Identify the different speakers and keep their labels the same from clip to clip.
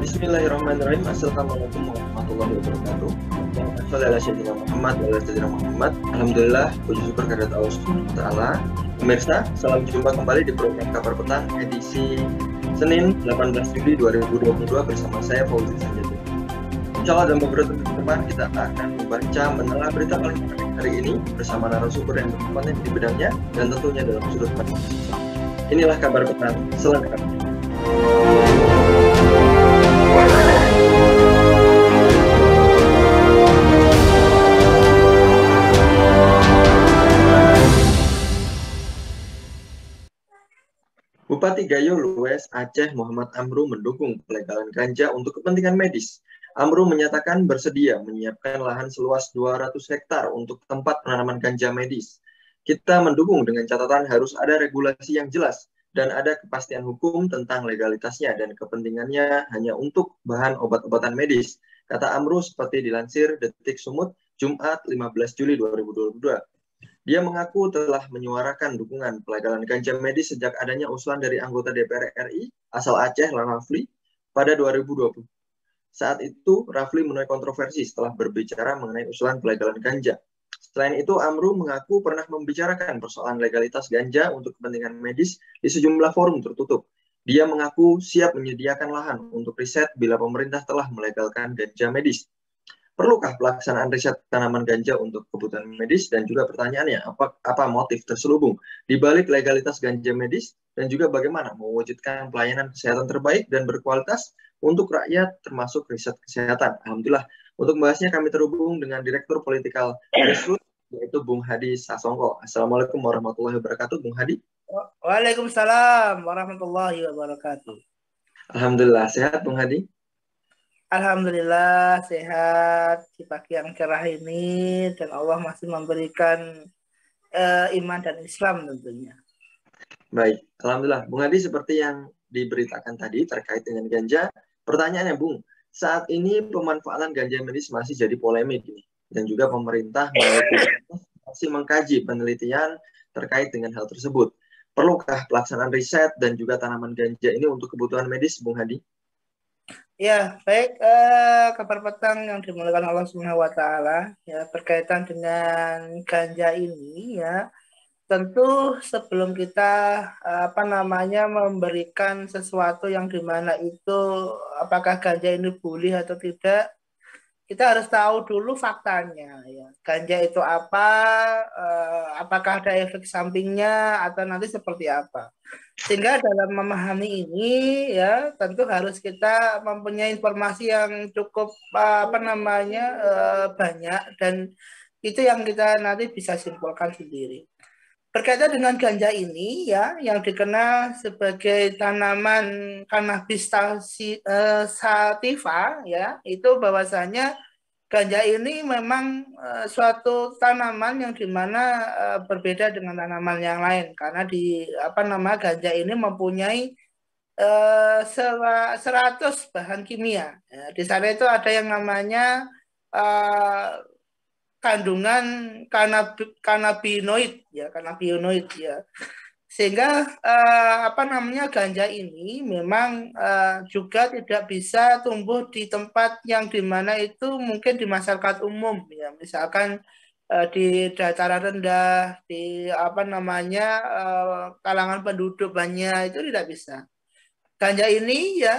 Speaker 1: Bismillahirrahmanirrahim. Assalamualaikum warahmatullahi wabarakatuh. Muhammad. Alhamdulillah, puji syukur kehadirat Allah Subhanahu wa taala. Pemirsa, salam jumpa kembali di program Kabar Petang edisi Senin 18 Juli 2022 bersama saya Fauzi Sanjati. Insya Allah dalam beberapa menit ke depan kita akan membaca menelaah berita paling menarik hari ini bersama narasumber yang berkompeten di bidangnya dan tentunya dalam sudut pandang Islam. Inilah Kabar Petang selengkapnya. Bupati Gayo Lues Aceh Muhammad Amru mendukung pelegalan ganja untuk kepentingan medis. Amru menyatakan bersedia menyiapkan lahan seluas 200 hektar untuk tempat penanaman ganja medis. Kita mendukung dengan catatan harus ada regulasi yang jelas dan ada kepastian hukum tentang legalitasnya dan kepentingannya hanya untuk bahan obat-obatan medis, kata Amru seperti dilansir Detik Sumut Jumat 15 Juli 2022. Dia mengaku telah menyuarakan dukungan pelegalan ganja medis sejak adanya usulan dari anggota DPR RI asal Aceh, Rafli, pada 2020. Saat itu, Rafli menuai kontroversi setelah berbicara mengenai usulan pelegalan ganja. Selain itu, Amru mengaku pernah membicarakan persoalan legalitas ganja untuk kepentingan medis di sejumlah forum tertutup. Dia mengaku siap menyediakan lahan untuk riset bila pemerintah telah melegalkan ganja medis. Perlukah pelaksanaan riset tanaman ganja untuk kebutuhan medis? Dan juga pertanyaannya, apa motif terselubung di balik legalitas ganja medis? Dan juga bagaimana mewujudkan pelayanan kesehatan terbaik dan berkualitas untuk rakyat termasuk riset kesehatan? Alhamdulillah, untuk membahasnya kami terhubung dengan Direktur Political Grassroots, yaitu Bung Hadi Sasongko. Assalamualaikum warahmatullahi wabarakatuh, Bung Hadi.
Speaker 2: Waalaikumsalam warahmatullahi wabarakatuh.
Speaker 1: Alhamdulillah, sehat Bung Hadi?
Speaker 2: Alhamdulillah sehat di pagi yang cerah ini dan Allah masih memberikan iman dan Islam tentunya.
Speaker 1: Baik, Alhamdulillah. Bung Hadi, seperti yang diberitakan tadi terkait dengan ganja, pertanyaannya Bung, saat ini pemanfaatan ganja medis masih jadi polemik ini, dan juga pemerintah masih mengkaji penelitian terkait dengan hal tersebut. Perlukah pelaksanaan riset dan juga tanaman ganja ini untuk kebutuhan medis, Bung Hadi?
Speaker 2: Ya, baik, Kabar Petang yang dimuliakan Allah Subhanahu wa taala, ya, berkaitan dengan ganja ini, ya. Tentu sebelum kita memberikan sesuatu yang dimana itu apakah ganja ini boleh atau tidak, kita harus tahu dulu faktanya, ya. Ganja itu apa, apakah ada efek sampingnya atau nanti seperti apa. Sehingga dalam memahami ini, ya, tentu harus kita mempunyai informasi yang cukup banyak, dan itu yang kita nanti bisa simpulkan sendiri. Berkaitan dengan ganja ini, ya, yang dikenal sebagai tanaman cannabis sativa, ya, itu bahwasanya ganja ini memang suatu tanaman yang dimana berbeda dengan tanaman yang lain karena ganja ini mempunyai 100 bahan kimia. Ya, di sana itu ada yang namanya kandungan kanabinoid, ya, sehingga ganja ini memang juga tidak bisa tumbuh di tempat yang dimana itu mungkin di masyarakat umum, ya, misalkan di dataran rendah, di kalangan penduduk banyak, itu tidak bisa. Ganja ini, ya,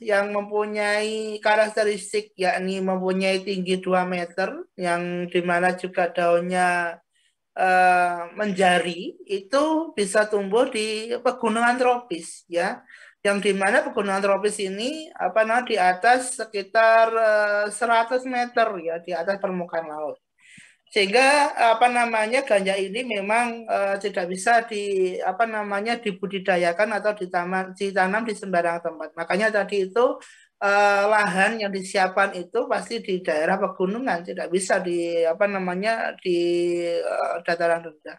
Speaker 2: yang mempunyai karakteristik yakni mempunyai tinggi 2 meter, yang dimana juga daunnya menjari, itu bisa tumbuh di pegunungan tropis, ya, yang dimana pegunungan tropis ini di atas sekitar 100 meter, ya, di atas permukaan laut. Sehingga ganja ini memang tidak bisa dibudidayakan atau ditanam di sembarang tempat. Makanya tadi itu lahan yang disiapkan itu pasti di daerah pegunungan, tidak bisa di dataran rendah.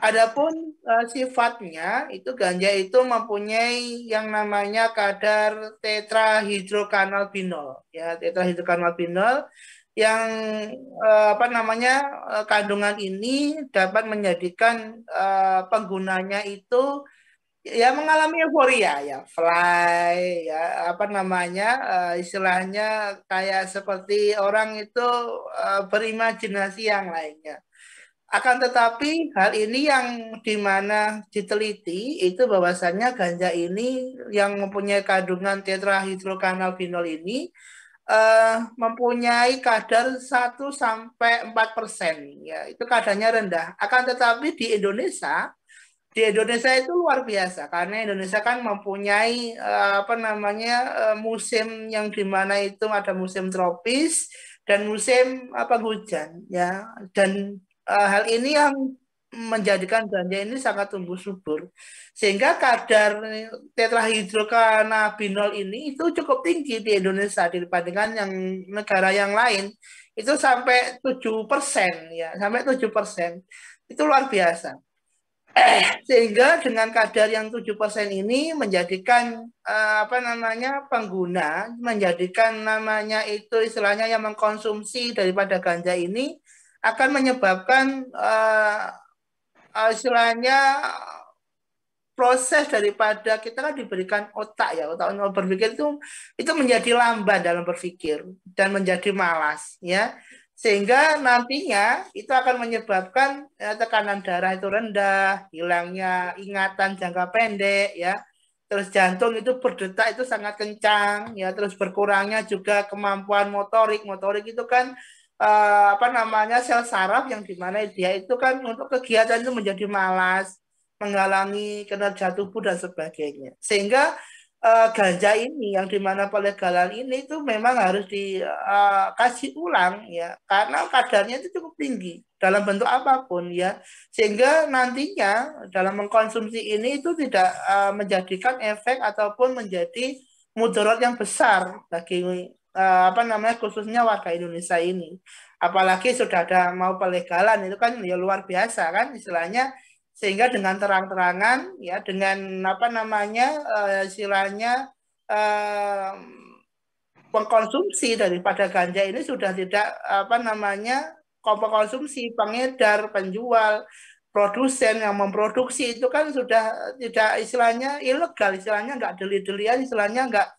Speaker 2: Adapun sifatnya itu ganja itu mempunyai yang namanya kadar tetrahidrokanabinol, ya, tetrahidrokanabinol yang kandungan ini dapat menjadikan penggunanya itu ya mengalami euforia ya, fly ya, apa namanya, istilahnya kayak seperti orang itu berimajinasi yang lainnya. Akan tetapi hal ini yang dimana diteliti itu bahwasannya ganja ini yang mempunyai kandungan tetrahidrokanabinol ini mempunyai kadar 1 sampai 4%, ya itu kadarnya rendah. Akan tetapi di Indonesia itu luar biasa karena Indonesia kan mempunyai apa namanya, musim yang dimana itu ada musim tropis dan musim apa hujan ya, dan hal ini yang menjadikan ganja ini sangat tumbuh subur sehingga kadar tetrahidrokanabinol ini itu cukup tinggi di Indonesia dibandingkan yang negara yang lain, itu sampai 7% ya, sampai 7%, itu luar biasa. Sehingga dengan kadar yang 7% ini menjadikan apa namanya, pengguna, menjadikan namanya itu istilahnya yang mengkonsumsi daripada ganja ini akan menyebabkan istilahnya proses daripada kita kan diberikan otak ya, otak untuk berpikir itu menjadi lamban dalam berpikir dan menjadi malas ya, sehingga nantinya itu akan menyebabkan tekanan darah itu rendah, hilangnya ingatan jangka pendek ya, terus jantung itu berdetak itu sangat kencang ya, terus berkurangnya juga kemampuan motorik. Motorik itu kan apa namanya, sel saraf yang dimana dia itu kan untuk kegiatan itu menjadi malas, menghalangi kinerja tubuh dan sebagainya. Sehingga ganja ini yang dimana pelegalan ini itu memang harus dikaji ulang ya, karena kadarnya itu cukup tinggi dalam bentuk apapun ya, sehingga nantinya dalam mengkonsumsi ini itu tidak menjadikan efek ataupun menjadi mudarat yang besar bagi apa namanya, khususnya warga Indonesia ini. Apalagi sudah ada mau pelegalan itu kan ya luar biasa kan istilahnya, sehingga dengan terang-terangan ya, dengan apa namanya, istilahnya pengkonsumsi daripada ganja ini sudah tidak apa namanya, pengkonsumsi, pengedar, penjual, produsen yang memproduksi itu kan sudah tidak istilahnya ilegal, istilahnya nggak deli-delian, istilahnya nggak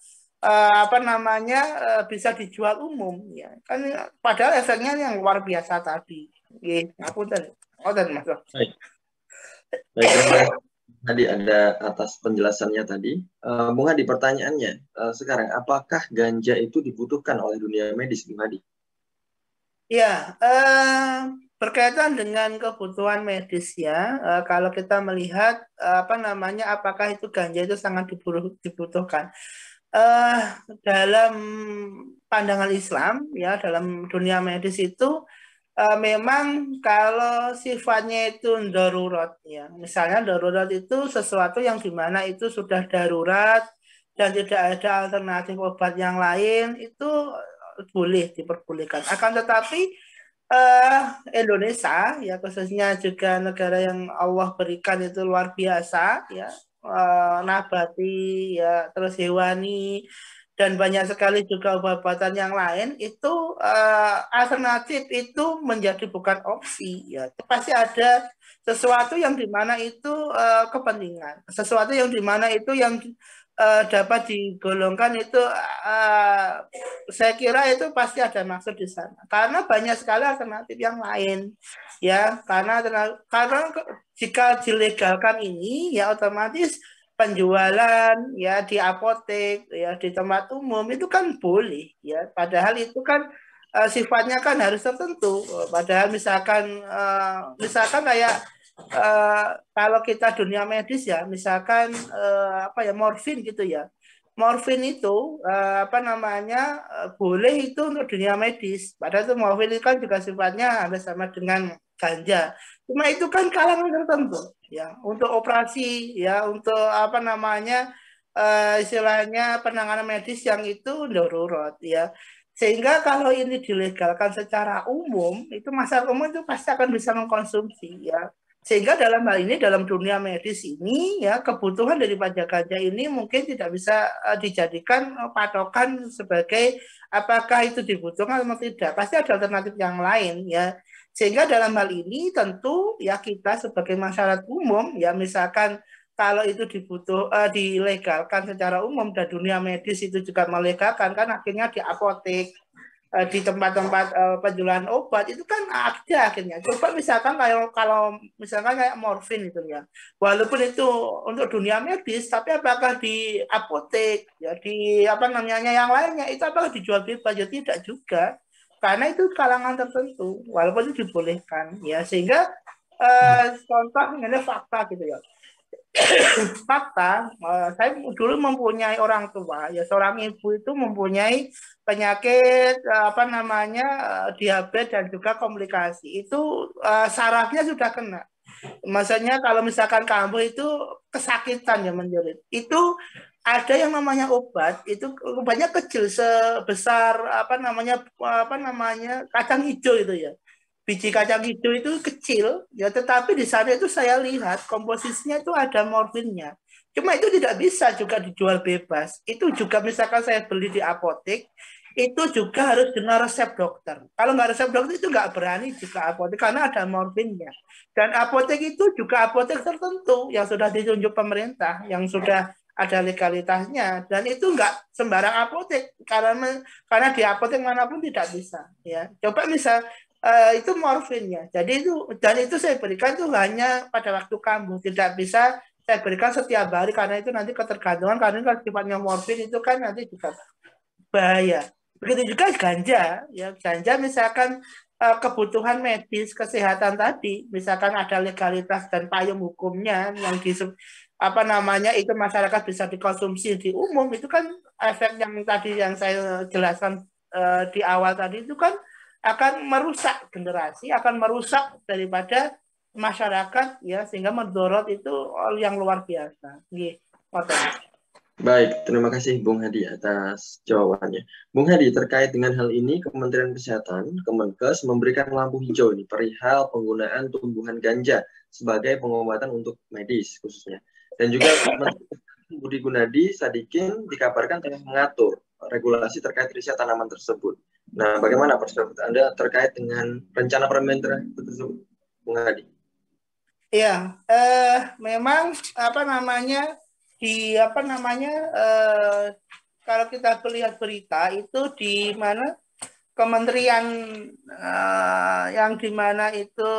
Speaker 2: apa namanya, bisa dijual umum ya kan, padahal efeknya yang luar biasa tadi. Aku tadi, Mas.
Speaker 1: Baik, baik, terima kasih Hadi ada atas penjelasannya tadi. Bung Hadi, pertanyaannya sekarang, apakah ganja itu dibutuhkan oleh dunia medis, Bung Hadi?
Speaker 2: Ya, berkaitan dengan kebutuhan medis ya, kalau kita melihat apa namanya, apakah itu ganja itu sangat dibutuhkan. Dalam pandangan Islam ya, dalam dunia medis itu memang kalau sifatnya itu darurat ya, misalnya darurat itu sesuatu yang dimana itu sudah darurat dan tidak ada alternatif obat yang lain, itu boleh diperbolehkan. Akan tetapi Indonesia ya, khususnya juga negara yang Allah berikan itu luar biasa ya, nabati ya, terus hewani, dan banyak sekali juga obat-obatan yang lain itu alternatif itu menjadi bukan opsi ya, pasti ada sesuatu yang dimana itu kepentingan, sesuatu yang dimana itu yang dapat digolongkan itu saya kira itu pasti ada maksud di sana, karena banyak sekali alternatif yang lain ya, karena jika dilegalkan ini ya otomatis penjualan ya di apotek ya, di tempat umum itu kan boleh ya, padahal itu kan sifatnya kan harus tertentu, padahal misalkan kayak kalau kita dunia medis ya, misalkan apa ya, morfin gitu ya, morfin itu apa namanya, boleh itu untuk dunia medis, padahal itu morfin itu kan juga sifatnya hampir sama dengan ganja, cuma itu kan kalangan tertentu ya, untuk operasi ya, untuk apa namanya, istilahnya penanganan medis yang itu darurat ya, sehingga kalau ini dilegalkan secara umum itu masyarakat umum itu pasti akan bisa mengkonsumsi ya, sehingga dalam hal ini dalam dunia medis ini ya, kebutuhan daripada ganja ini mungkin tidak bisa dijadikan patokan sebagai apakah itu dibutuhkan atau tidak, pasti ada alternatif yang lain ya, sehingga dalam hal ini tentu ya kita sebagai masyarakat umum ya, misalkan kalau itu dilegalkan secara umum dan dunia medis itu juga melegalkan, kan akhirnya di apotek, di tempat-tempat penjualan obat itu kan ada akhirnya. Coba misalkan kalau misalkan kayak morfin itu ya, walaupun itu untuk dunia medis, tapi apakah di apotek ya, di apa namanya yang lainnya itu apakah dijual bebas? Ya tidak juga, karena itu kalangan tertentu, walaupun itu dibolehkan ya, sehingga contoh mengenai fakta gitu ya. Fakta, saya dulu mempunyai orang tua, ya seorang ibu itu mempunyai penyakit apa namanya diabetes dan juga komplikasi. Itu sarafnya sudah kena. Maksudnya kalau misalkan kamu itu kesakitan ya menjerit, itu ada yang namanya obat, itu obatnya kecil sebesar apa namanya kacang hijau itu ya. Biji kacang hijau itu kecil, ya tetapi di sana itu saya lihat komposisinya itu ada morfinnya. Cuma itu tidak bisa juga dijual bebas. Itu juga misalkan saya beli di apotek, itu juga harus dengan resep dokter. Kalau nggak resep dokter itu nggak berani juga apotek karena ada morfinnya. Dan apotek itu juga apotek tertentu yang sudah ditunjuk pemerintah, yang sudah ada legalitasnya, dan itu nggak sembarang apotek karena di apotek manapun tidak bisa. Ya, coba misal itu morfinnya. Jadi itu saya berikan itu hanya pada waktu kambuh, tidak bisa saya berikan setiap hari karena itu nanti ketergantungan, karena kalau sifatnya morfin itu kan nanti juga bahaya. Begitu juga ganja, ya ganja misalkan kebutuhan medis kesehatan tadi, misalkan ada legalitas dan payung hukumnya yang apa namanya itu masyarakat bisa dikonsumsi di umum, itu kan efek yang tadi yang saya jelaskan di awal tadi itu kan akan merusak generasi, akan merusak daripada masyarakat ya, sehingga mendorot itu yang luar biasa. Gitu.
Speaker 1: Baik, terima kasih Bung Hadi atas jawabannya. Bung Hadi, terkait dengan hal ini, Kementerian Kesehatan, Kemenkes, memberikan lampu hijau ini perihal penggunaan tumbuhan ganja sebagai pengobatan untuk medis khususnya. Dan juga Budi Gunadi Sadikin dikabarkan tengah mengatur regulasi terkait riset tanaman tersebut. Nah, bagaimana perspektif Anda terkait dengan rencana pemerintah tersebut, Bung Hadi?
Speaker 2: Iya, memang apa namanya kalau kita melihat berita itu di mana kementerian yang di mana itu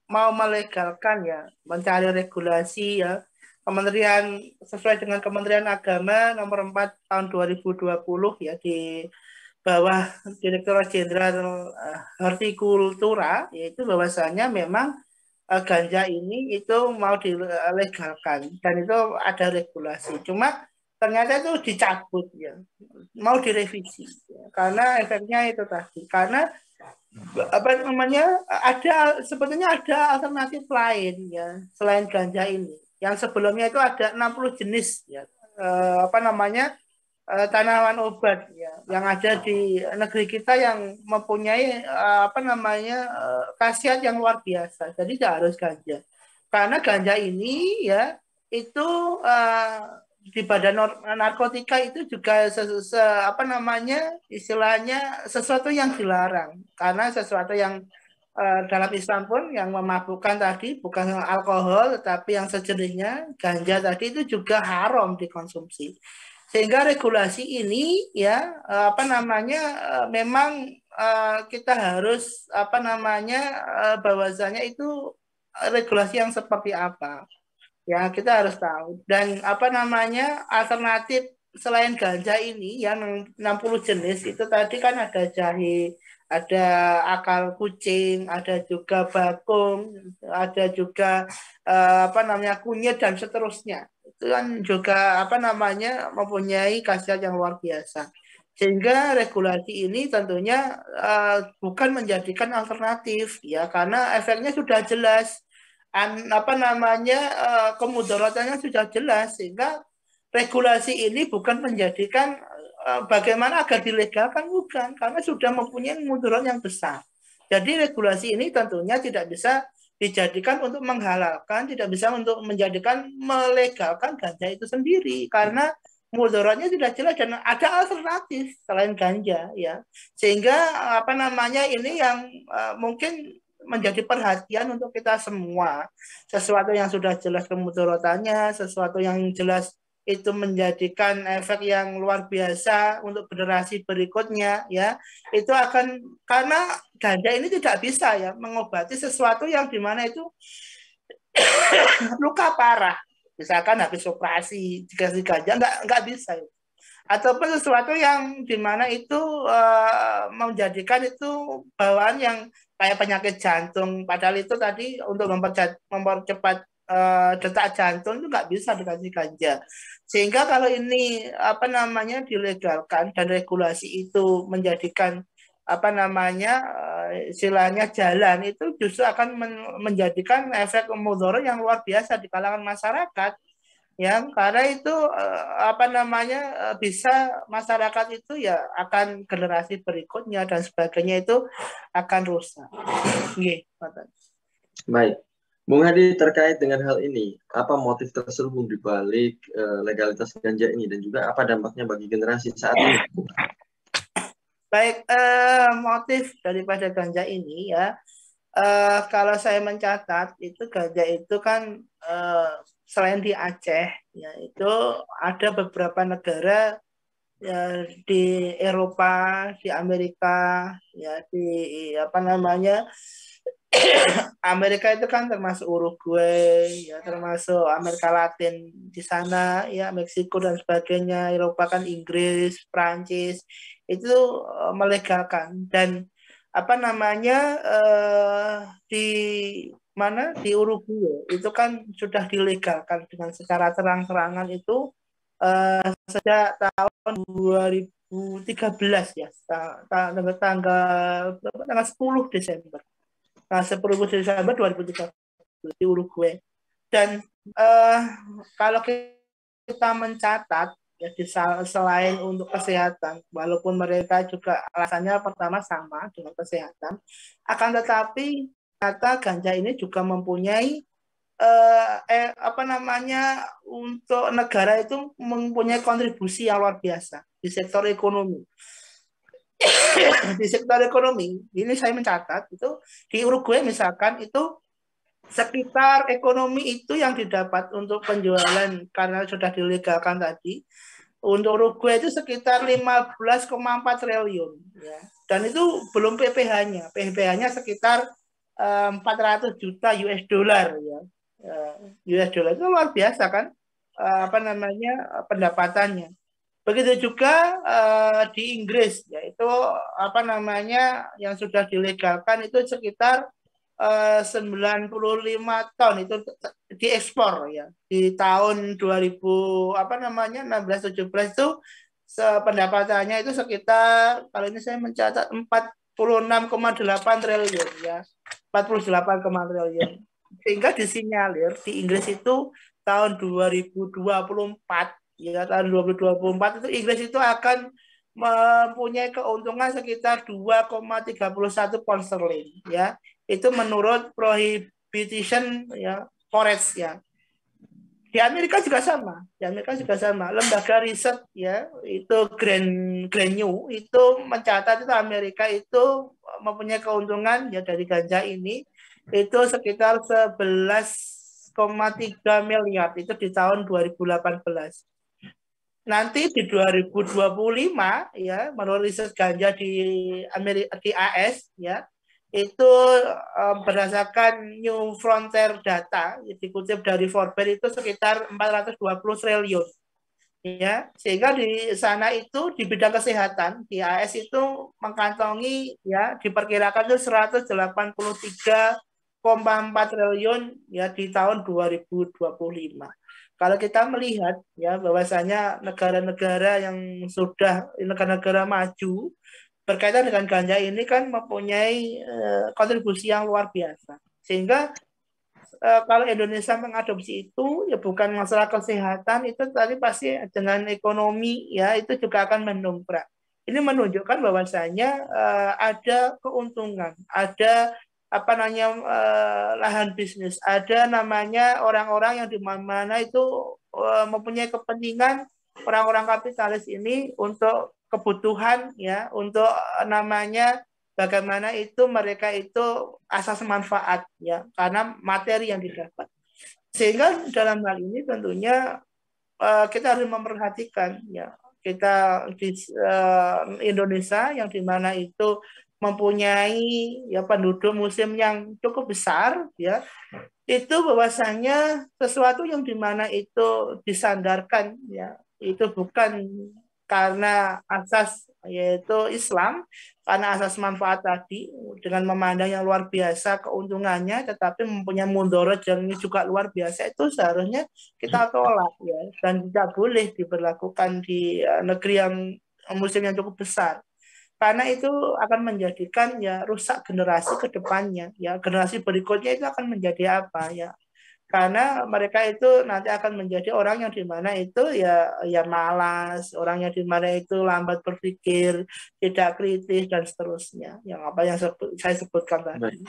Speaker 2: mau melegalkan ya, mencari regulasi ya. Kementerian sesuai dengan Kementerian Agama nomor 4 tahun 2020 ya, di bawah Direktur Jenderal Hortikultura, yaitu bahwasanya memang ganja ini itu mau dilegalkan dan itu ada regulasi. Cuma ternyata itu dicabut ya, mau direvisi ya, karena efeknya itu tadi. Karena apa namanya sebetulnya ada alternatif lain ya selain ganja ini. Yang sebelumnya itu ada 60 jenis ya apa namanya tanaman obat ya yang ada di negeri kita yang mempunyai apa namanya khasiat yang luar biasa. Jadi tidak harus ganja. Karena ganja ini ya itu di badan narkotika itu juga apa namanya istilahnya sesuatu yang dilarang, karena sesuatu yang dalam Islam pun yang memabukkan tadi bukan alkohol tetapi yang sejenisnya ganja tadi itu juga haram dikonsumsi. Sehingga regulasi ini ya apa namanya memang kita harus apa namanya bahwasanya itu regulasi yang seperti apa. Ya, kita harus tahu. Dan apa namanya alternatif selain ganja ini yang 60 jenis itu tadi kan ada jahe, ada akal kucing, ada juga bakung, ada juga apa namanya kunyit dan seterusnya. Itu kan juga apa namanya mempunyai khasiat yang luar biasa. Sehingga regulasi ini tentunya bukan menjadikan alternatif ya, karena efeknya sudah jelas, apa namanya kemudaratannya sudah jelas, sehingga regulasi ini bukan menjadikan bagaimana agar dilegalkan, bukan, karena sudah mempunyai mudarat yang besar. Jadi regulasi ini tentunya tidak bisa dijadikan untuk menghalalkan, tidak bisa untuk menjadikan melegalkan ganja itu sendiri, karena mudaratnya sudah jelas dan ada alternatif selain ganja ya. Sehingga apa namanya ini yang mungkin menjadi perhatian untuk kita semua. Sesuatu yang sudah jelas kemudaratannya, sesuatu yang jelas itu menjadikan efek yang luar biasa untuk generasi berikutnya, ya itu akan, karena ganja ini tidak bisa ya mengobati sesuatu yang dimana itu luka parah, misalkan habis operasi dikasih ganja nggak bisa ya. Ataupun sesuatu yang dimana itu menjadikan itu bawaan yang kayak penyakit jantung, padahal itu tadi untuk mempercepat detak jantung itu nggak bisa dikasih ganja. Sehingga kalau ini apa namanya dilegalkan dan regulasi itu menjadikan apa namanya istilahnya jalan, itu justru akan menjadikan efek mudarat yang luar biasa di kalangan masyarakat, ya karena itu apa namanya bisa masyarakat itu ya akan generasi berikutnya dan sebagainya itu akan rusak.
Speaker 1: Baik, Bung Hadi, terkait dengan hal ini, apa motif terselubung di balik legalitas ganja ini dan juga apa dampaknya bagi generasi saat ini?
Speaker 2: Baik, motif daripada ganja ini ya, kalau saya mencatat itu ganja itu kan selain di Aceh, ya itu ada beberapa negara ya, di Eropa, di Amerika, ya di apa namanya Amerika itu kan termasuk Uruguay, ya termasuk Amerika Latin di sana, ya Meksiko dan sebagainya. Eropa kan Inggris, Prancis itu melegalkan, dan apa namanya di mana di Uruguay itu kan sudah dilegalkan dengan secara terang-terangan itu sejak tahun 2013 ya, tanggal 10 Desember. Nah, 10 Desember 2013 di Uruguay. Dan kalau kita mencatat ya selain untuk kesehatan, walaupun mereka juga alasannya pertama sama dengan kesehatan, akan tetapi ternyata ganja ini juga mempunyai apa namanya untuk negara itu mempunyai kontribusi yang luar biasa di sektor ekonomi. Di sektor ekonomi ini saya mencatat itu di Uruguay misalkan itu sekitar ekonomi itu yang didapat untuk penjualan karena sudah dilegalkan tadi untuk Uruguay itu sekitar 15,4 triliun ya. Dan itu belum PPh-nya. PPh-nya sekitar 400 juta US dollar ya. US dollar itu luar biasa kan apa namanya pendapatannya. Begitu juga di Inggris, yaitu apa namanya yang sudah dilegalkan itu sekitar 95 ton itu diekspor ya di tahun 2000 apa namanya 16-17 itu pendapatannya itu sekitar kalau ini saya mencatat 46,8 triliun ya 48,8 triliun, sehingga disinyalir di Inggris itu tahun 2024 ya tahun 2024 itu Inggris itu akan mempunyai keuntungan sekitar 2,31 pound sterling ya. Itu menurut Prohibition ya Forest ya. Di Amerika juga sama. Di Amerika juga sama. Lembaga riset ya itu Grand New itu mencatat itu Amerika itu mempunyai keuntungan ya dari ganja ini itu sekitar 11,3 miliar itu di tahun 2018. Nanti di 2025 ya menurut riset ganja di Amerika di AS ya itu berdasarkan New Frontier Data dikutip dari Forbes itu sekitar 420 triliun ya, sehingga di sana itu di bidang kesehatan di AS itu mengantongi ya diperkirakan itu 183,4 triliun ya di tahun 2025. Kalau kita melihat ya bahwasanya negara-negara yang sudah negara-negara maju berkaitan dengan ganja ini kan mempunyai kontribusi yang luar biasa. Sehingga kalau Indonesia mengadopsi itu ya bukan masalah kesehatan, itu tadi pasti dengan ekonomi ya itu juga akan mendongkrak. Ini menunjukkan bahwasanya ada keuntungan, ada apa namanya lahan bisnis, ada namanya orang-orang yang di mana itu mempunyai kepentingan orang-orang kapitalis ini untuk kebutuhan ya, untuk namanya bagaimana itu mereka itu asas manfaat ya karena materi yang didapat. Sehingga dalam hal ini tentunya kita harus memperhatikan ya kita di Indonesia yang dimana itu mempunyai ya penduduk muslim yang cukup besar ya itu bahwasanya sesuatu yang dimana itu disandarkan ya itu bukan karena asas yaitu Islam karena asas manfaat tadi dengan memandang yang luar biasa keuntungannya tetapi mempunyai mudarat yang juga luar biasa itu seharusnya kita tolak ya dan tidak boleh diberlakukan di negeri yang muslim yang cukup besar karena itu akan menjadikan ya rusak generasi ke depannya ya generasi berikutnya itu akan menjadi apa ya karena mereka itu nanti akan menjadi orang yang dimana itu ya malas orang yang dimana itu lambat berpikir tidak kritis dan seterusnya yang apa yang saya sebutkan tadi.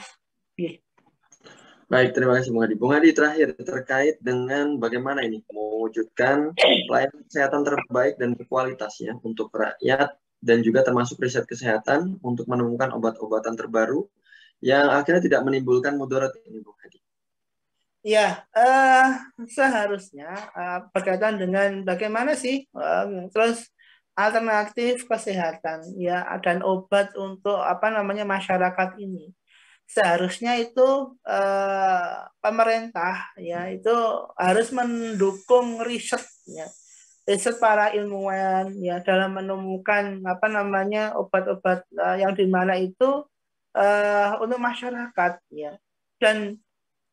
Speaker 1: Baik, terima kasih Bung Hadi. Bung Hadi, terakhir terkait dengan bagaimana ini mewujudkan pelayanan kesehatan terbaik dan berkualitas ya untuk rakyat dan juga termasuk riset kesehatan untuk menemukan obat-obatan terbaru yang akhirnya tidak menimbulkan mudarat ini, Bung Hadi.
Speaker 2: Ya, seharusnya berkaitan dengan bagaimana sih terus alternatif kesehatan ya dan obat untuk apa namanya masyarakat ini. Seharusnya itu pemerintah ya itu harus mendukung riset ya. Riset para ilmuwan ya dalam menemukan apa namanya obat-obat yang dimana itu untuk masyarakat ya. Dan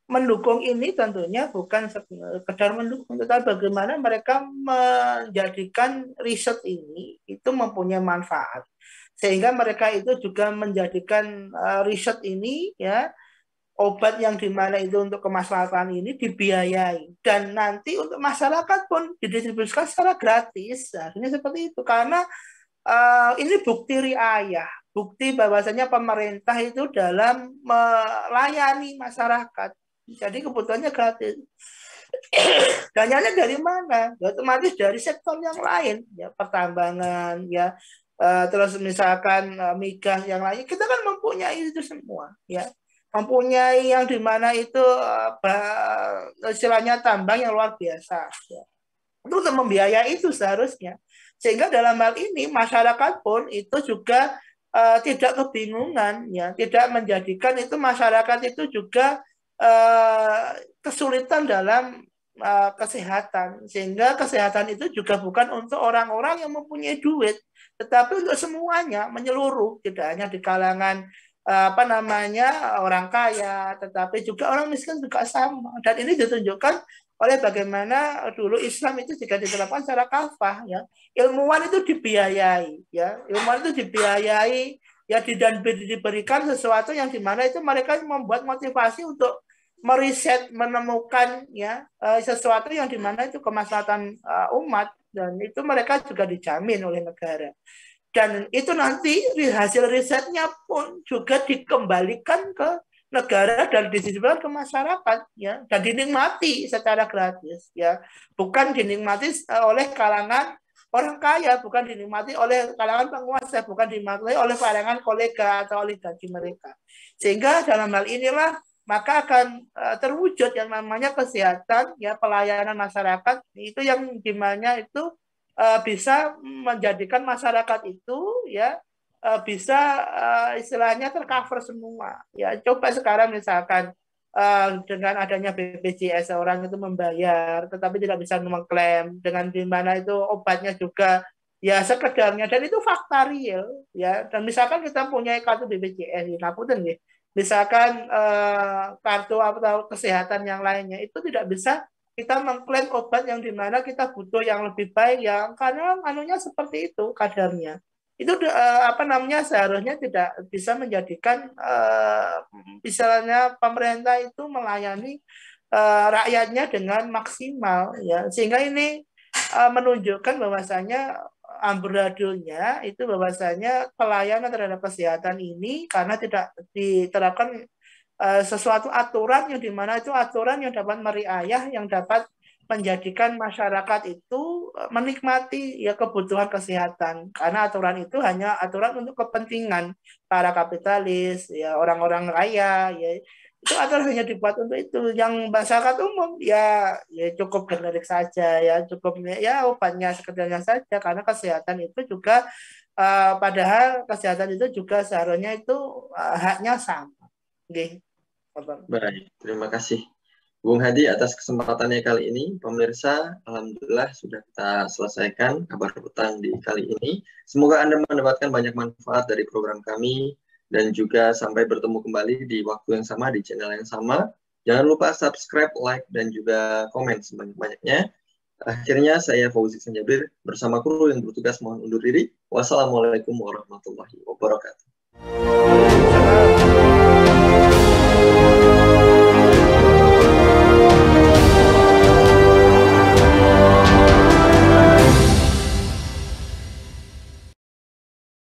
Speaker 2: mendukung ini tentunya bukan sekedar mendukung, tetapi bagaimana mereka menjadikan riset ini itu mempunyai manfaat. Sehingga mereka itu juga menjadikan riset ini ya obat yang dimana itu untuk kemaslahatan ini dibiayai dan nanti untuk masyarakat pun didistribusikan secara gratis. Akhirnya seperti itu karena ini bukti riayah, bukti bahwasanya pemerintah itu dalam melayani masyarakat. Jadi kebutuhannya gratis. Dananya dari mana? Ya, otomatis dari sektor yang lain, ya pertambangan, ya terus misalkan migas yang lain. Kita kan mempunyai itu semua, ya mempunyai yang dimana itu istilahnya tambang yang luar biasa. Ya. Itu untuk membiayai itu seharusnya. Sehingga dalam hal ini masyarakat pun itu juga tidak kebingungan, ya tidak menjadikan itu masyarakat itu juga kesulitan dalam kesehatan sehingga kesehatan itu juga bukan untuk orang-orang yang mempunyai duit tetapi untuk semuanya menyeluruh tidak hanya di kalangan apa namanya orang kaya tetapi juga orang miskin juga sama dan ini ditunjukkan oleh bagaimana dulu Islam itu jika diterapkan secara kafah ya ilmuwan itu dibiayai ya ilmuwan itu dibiayai ya dan diberikan sesuatu yang dimana itu mereka membuat motivasi untuk meriset menemukan ya sesuatu yang dimana itu kemaslahatan umat dan itu mereka juga dijamin oleh negara dan itu nanti hasil risetnya pun juga dikembalikan ke negara dan didistribusikan ke masyarakat ya dan dinikmati secara gratis ya bukan dinikmati oleh kalangan orang kaya bukan dinikmati oleh kalangan penguasa bukan dinikmati oleh kalangan kolega atau oligarki mereka sehingga dalam hal inilah maka akan terwujud yang namanya kesehatan ya pelayanan masyarakat itu yang dimana itu bisa menjadikan masyarakat itu ya bisa istilahnya tercover semua ya coba sekarang misalkan dengan adanya BPJS orang itu membayar tetapi tidak bisa mengklaim dengan dimana itu obatnya juga ya sekedarnya dan itu fakta real ya dan misalkan kita punya kartu BPJS ngapunten nggih misalkan kartu atau kesehatan yang lainnya itu tidak bisa kita mengklaim obat yang dimana kita butuh yang lebih baik ya karena anunya seperti itu kadarnya itu apa namanya seharusnya tidak bisa menjadikan misalnya pemerintah itu melayani rakyatnya dengan maksimal ya sehingga ini menunjukkan bahwasanya amburadunya itu bahwasanya pelayanan terhadap kesehatan ini karena tidak diterapkan sesuatu aturan yang dimana itu aturan yang dapat meriayah yang dapat menjadikan masyarakat itu menikmati ya kebutuhan kesehatan, karena aturan itu hanya aturan untuk kepentingan para kapitalis, ya orang-orang kaya, ya itu aturan hanya dibuat untuk itu. Yang masyarakat umum ya cukup generik saja, ya cukup ya obatnya sekedarnya saja, karena kesehatan itu juga padahal kesehatan itu juga seharusnya itu haknya sama. Oke.
Speaker 1: Baik, terima kasih Bung Hadi atas kesempatannya kali ini. Pemirsa, alhamdulillah sudah kita selesaikan kabar petang di kali ini. Semoga Anda mendapatkan banyak manfaat dari program kami, dan juga sampai bertemu kembali di waktu yang sama, di channel yang sama. Jangan lupa subscribe, like, dan juga komen sebanyak-banyaknya. Akhirnya saya Fauzi Sanjabir bersama kru yang bertugas mohon undur diri. Wassalamualaikum warahmatullahi wabarakatuh.